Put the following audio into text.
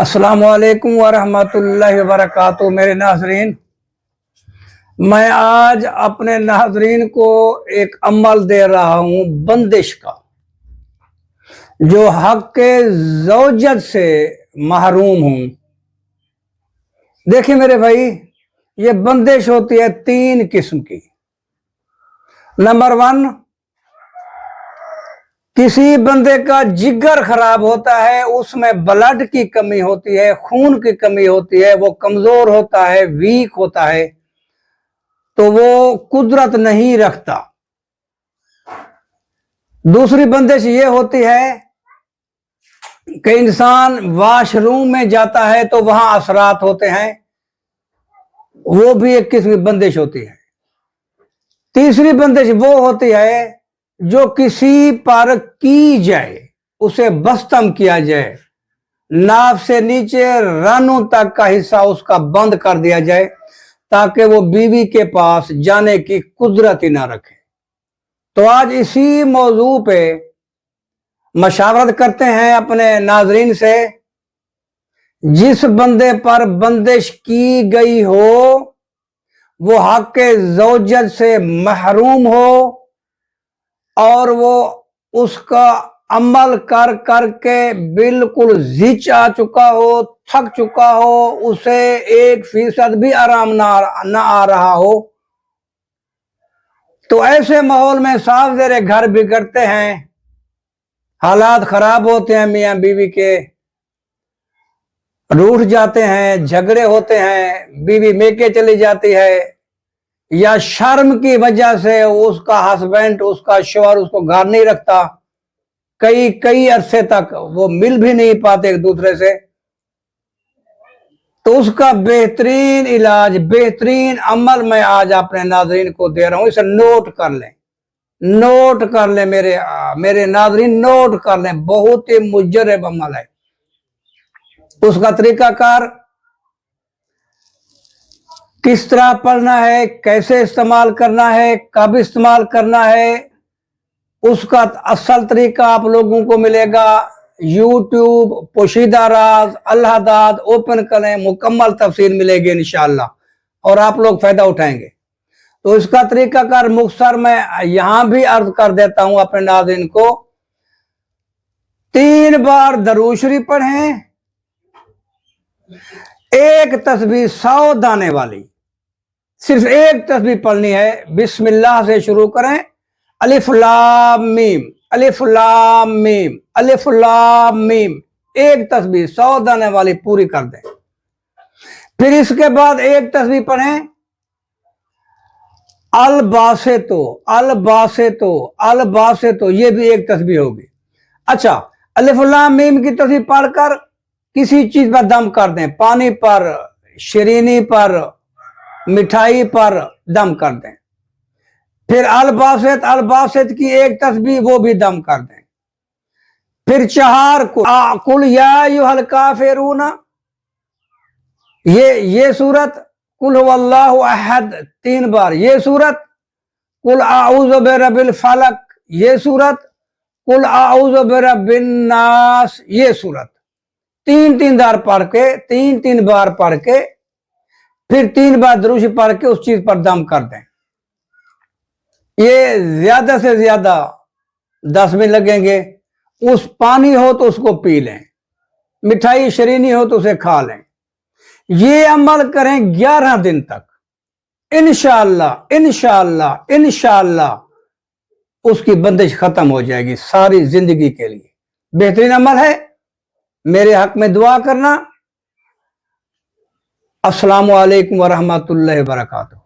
السلام علیکم ورحمۃ اللہ وبرکاتہ۔ میرے ناظرین، میں آج اپنے ناظرین کو ایک عمل دے رہا ہوں بندش کا، جو حق کے زوجت سے محروم ہوں۔ دیکھیں میرے بھائی، یہ بندش ہوتی ہے 3 قسم کی۔ نمبر 1، کسی بندے کا جگر خراب ہوتا ہے، اس میں بلڈ کی کمی ہوتی ہے، خون کی کمی ہوتی ہے، وہ کمزور ہوتا ہے، ویک ہوتا ہے، تو وہ قدرت نہیں رکھتا۔ دوسری بندش یہ ہوتی ہے کہ انسان واش روم میں جاتا ہے تو وہاں اثرات ہوتے ہیں، وہ بھی ایک قسم کی بندش ہوتی ہے۔ تیسری بندش وہ ہوتی ہے جو کسی پر کی جائے، اسے بستم کیا جائے، ناف سے نیچے رانوں تک کا حصہ اس کا بند کر دیا جائے تاکہ وہ بیوی کے پاس جانے کی قدرت ہی نہ رکھے۔ تو آج اسی موضوع پہ مشاورت کرتے ہیں اپنے ناظرین سے۔ جس بندے پر بندش کی گئی ہو وہ حق کے زوجت سے محروم ہو، اور وہ اس کا عمل کر کر کے بالکل زچ آ چکا ہو، تھک چکا ہو، اسے 1% بھی آرام نہ آ رہا ہو، تو ایسے ماحول میں صاف زیر گھر بگڑتے ہیں، حالات خراب ہوتے ہیں، میاں بیوی کے روٹھ جاتے ہیں، جھگڑے ہوتے ہیں، بیوی میکے چلی جاتی ہے، یا شرم کی وجہ سے اس کا ہسبینڈ، اس کا شوہر اس کو گھر نہیں رکھتا، کئی عرصے تک وہ مل بھی نہیں پاتے ایک دوسرے سے، تو اس کا بہترین علاج، بہترین عمل میں آج اپنے ناظرین کو دے رہا ہوں۔ اسے نوٹ کر لیں میرے ناظرین، نوٹ کر لیں، بہت ہی مجرب عمل ہے۔ اس کا طریقہ کار، کس طرح پڑھنا ہے، کیسے استعمال کرنا ہے، کب استعمال کرنا ہے، اس کا اصل طریقہ آپ لوگوں کو ملے گا یوٹیوب پوشیدہ راز اللہ داد اوپن کریں، مکمل تفصیل ملے گی انشاءاللہ، اور آپ لوگ فائدہ اٹھائیں گے۔ تو اس کا طریقہ کار مختصر میں یہاں بھی عرض کر دیتا ہوں اپنے ناظرین کو۔ 3 بار درود شریف پڑھیں، ایک تسبیح 100 دانے والی، صرف ایک تسبیح پڑھنی ہے، بسم اللہ سے شروع کریں، الف لام میم، الف لام میم، الف لام میم، ایک تسبیح 100 دانے والی پوری کر دیں۔ پھر اس کے بعد ایک تسبیح پڑھیں، الباسطو، الباسطو، الباسطو، یہ بھی ایک تسبیح ہوگی۔ اچھا، الف لام میم کی تسبیح پڑھ کر کسی چیز پر دم کر دیں، پانی پر، شیرینی پر، مٹھائی پر دم کر دیں۔ پھر الباسط کی ایک تسبیح، وہ بھی دم کر دیں۔ پھر 4 قل یا ایھا الکافرون، یہ سورت قل ھو اللہ احد 3 بار، یہ سورت قل اعوذ برب الفلق، یہ سورت قل اعوذ برب الناس، یہ سورت 3 بار پڑھ کے پھر 3 بار درود شریف پڑھ کے اس چیز پر دم کر دیں۔ یہ زیادہ سے زیادہ 10 منٹ لگیں گے۔ اس پانی ہو تو اس کو پی لیں، مٹھائی شرینی ہو تو اسے کھا لیں۔ یہ عمل کریں 11 دن تک، انشاءاللہ انشاءاللہ انشاءاللہ اس کی بندش ختم ہو جائے گی ساری زندگی کے لیے۔ بہترین عمل ہے، میرے حق میں دعا کرنا۔ السلام علیکم ورحمۃ اللہ وبرکاتہ۔